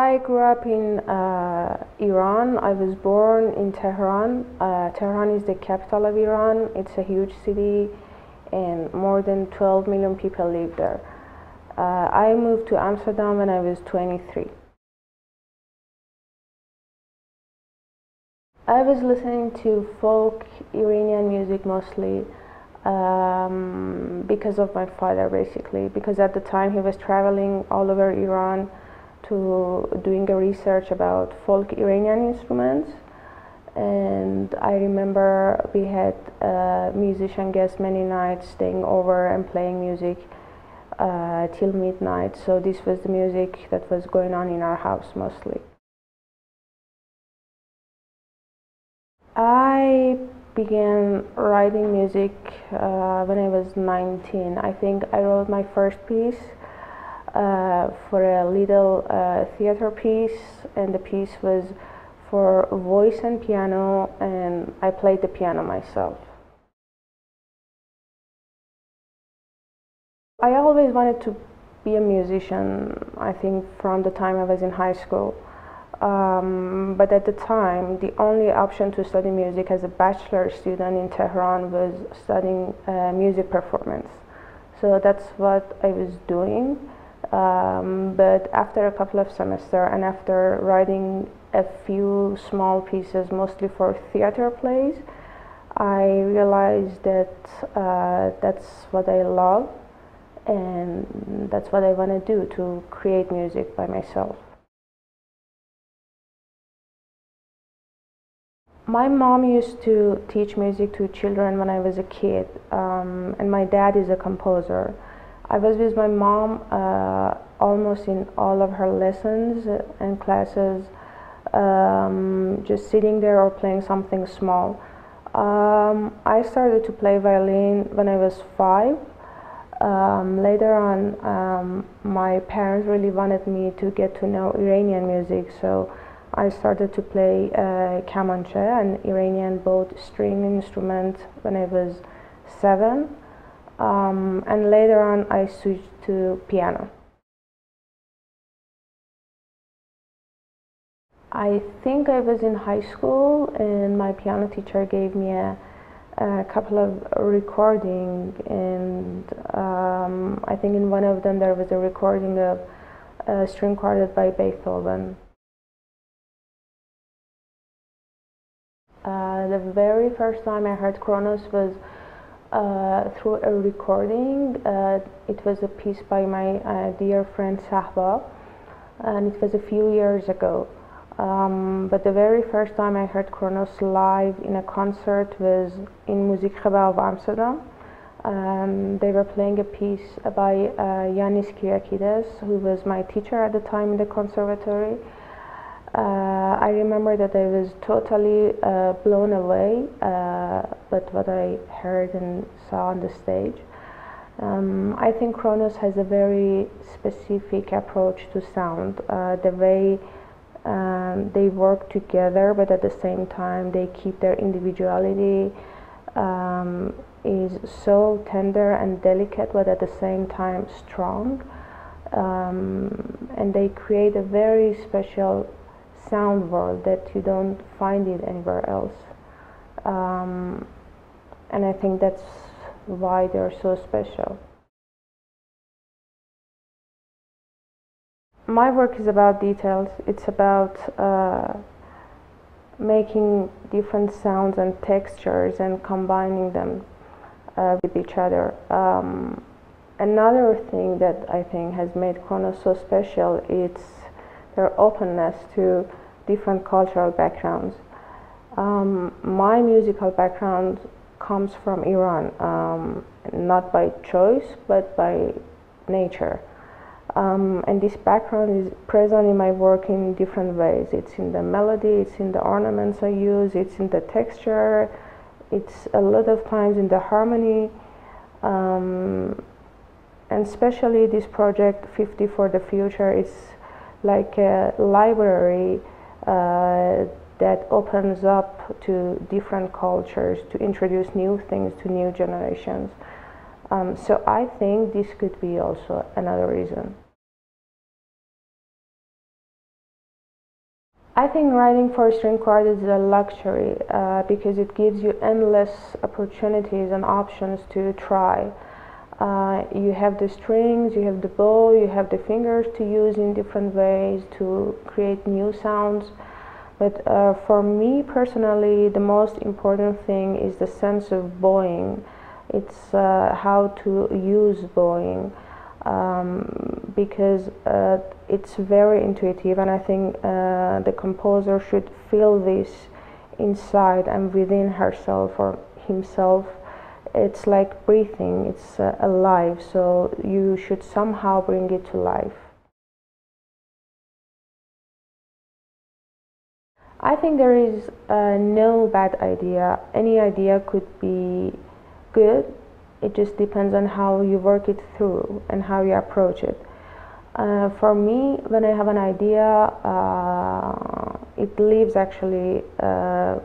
I grew up in Iran. I was born in Tehran. Tehran is the capital of Iran. It's a huge city and more than 12 million people live there. I moved to Amsterdam when I was 23. I was listening to folk Iranian music mostly because of my father, basically, because at the time he was traveling all over Iran to doing a research about folk Iranian instruments. And I remember we had musician guests many nights staying over and playing music till midnight. So this was the music that was going on in our house mostly. I began writing music when I was 19. I think I wrote my first piece for a little theater piece, and the piece was for voice and piano, and I played the piano myself. I always wanted to be a musician, I think from the time I was in high school. But at the time, the only option to study music as a bachelor student in Tehran was studying music performance. So that's what I was doing. But after a couple of semesters and after writing a few small pieces, mostly for theater plays, I realized that that's what I love and that's what I want to do, to create music by myself. My mom used to teach music to children when I was a kid, and my dad is a composer. I was with my mom almost in all of her lessons and classes, just sitting there or playing something small. I started to play violin when I was 5. Later on, my parents really wanted me to get to know Iranian music, so I started to play kamanche, an Iranian bow-string instrument, when I was 7. And later on I switched to piano. I think I was in high school and my piano teacher gave me a couple of recordings, and I think in one of them there was a recording of a string quartet by Beethoven. The very first time I heard Kronos was through a recording. It was a piece by my dear friend Sahba, and it was a few years ago. But the very first time I heard Kronos live in a concert was in Muziekgebouw of Amsterdam. They were playing a piece by Yannis Kyriakides, who was my teacher at the time in the conservatory. I remember that I was totally blown away by what I heard and saw on the stage. I think Kronos has a very specific approach to sound. The way they work together, but at the same time they keep their individuality, is so tender and delicate, but at the same time strong. And they create a very special sound world that you don't find it anywhere else, and I think that's why they're so special. My work is about details. It's about making different sounds and textures and combining them with each other. Another thing that I think has made Kronos so special is their openness to different cultural backgrounds. My musical background comes from Iran, not by choice but by nature. And this background is present in my work in different ways. It's in the melody, it's in the ornaments I use, it's in the texture, it's a lot of times in the harmony. And especially this project 50 for the Future is like a library that opens up to different cultures, to introduce new things to new generations. So I think this could be also another reason. I think writing for string quartet is a luxury because it gives you endless opportunities and options to try. You have the strings, you have the bow, you have the fingers to use in different ways to create new sounds. But for me personally, the most important thing is the sense of bowing. It's how to use bowing. Because it's very intuitive, and I think the composer should feel this inside and within herself or himself. It's like breathing, it's alive, so you should somehow bring it to life. I think there is no bad idea. Any idea could be good. It just depends on how you work it through and how you approach it. For me, when I have an idea, it lives actually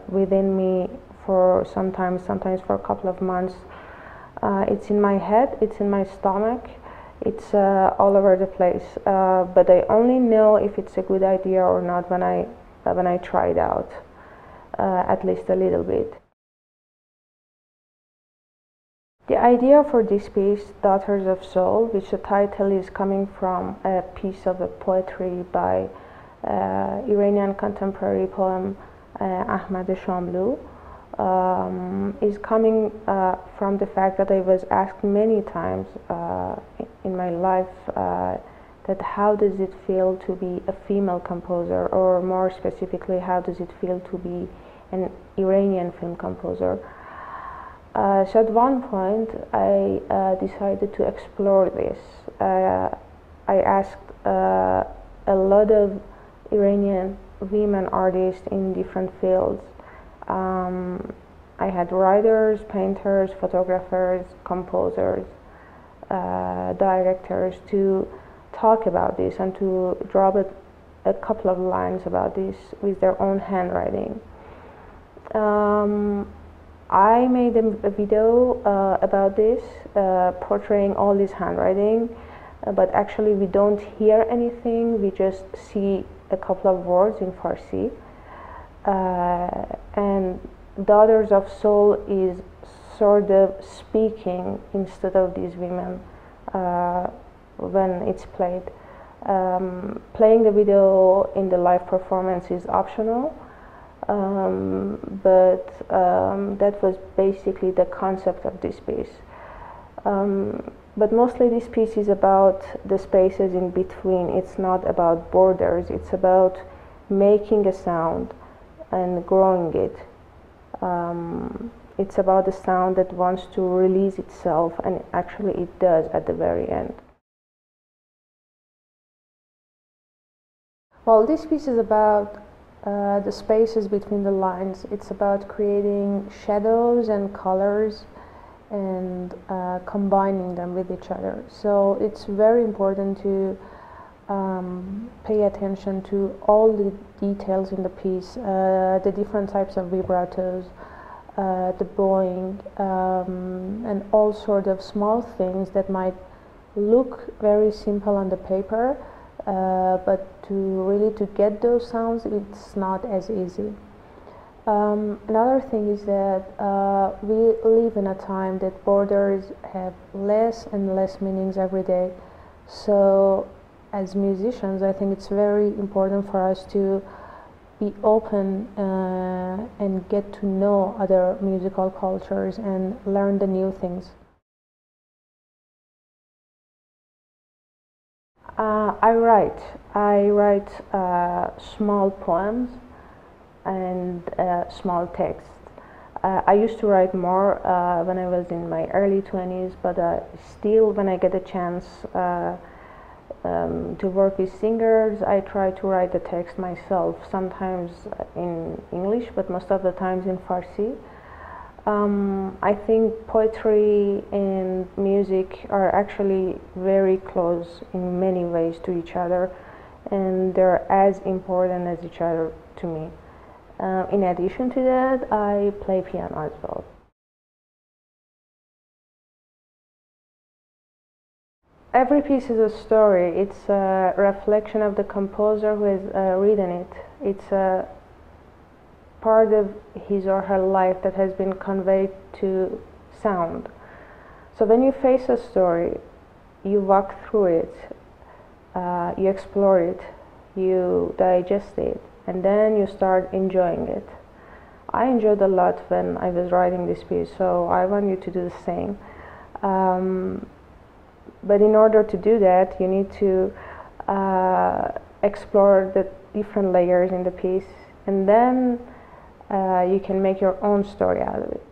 within me for sometimes for a couple of months. It's in my head, it's in my stomach, it's all over the place. But I only know if it's a good idea or not when I try it out, at least a little bit. The idea for this piece, Daughters of Soul, which the title is coming from a piece of a poetry by Iranian contemporary poem Ahmad Shamlou, is coming from the fact that I was asked many times in my life that how does it feel to be a female composer, or more specifically, how does it feel to be an Iranian film composer. So at one point I decided to explore this. I asked a lot of Iranian women artists in different fields. I had writers, painters, photographers, composers, directors to talk about this and to drop a couple of lines about this with their own handwriting. I made a video about this, portraying all this handwriting, but actually we don't hear anything, we just see a couple of words in Farsi. And Daughters of Soul is sort of speaking instead of these women when it's played. Playing the video in the live performance is optional. But that was basically the concept of this piece. But mostly this piece is about the spaces in between. It's not about borders, it's about making a sound and growing it. It's about the sound that wants to release itself, and actually it does at the very end. Well, this piece is about the spaces between the lines. It's about creating shadows and colors and combining them with each other. So it's very important to pay attention to all the details in the piece, the different types of vibratos, the bowing, and all sort of small things that might look very simple on the paper, but to get those sounds, it's not as easy. Another thing is that we live in a time that borders have less and less meanings every day. So as musicians, I think it's very important for us to be open and get to know other musical cultures and learn the new things. I write small poems and small texts. I used to write more when I was in my early 20s, but still when I get a chance to work with singers, I try to write the text myself, sometimes in English, but most of the times in Farsi. I think poetry and music are actually very close in many ways to each other, and they're as important as each other to me. In addition to that, I play piano as well. Every piece is a story. It's a reflection of the composer who has written it. It's a part of his or her life that has been conveyed to sound. So when you face a story, you walk through it, you explore it, you digest it, and then you start enjoying it. I enjoyed a lot when I was writing this piece, so I want you to do the same. But in order to do that, you need to explore the different layers in the piece, and then you can make your own story out of it.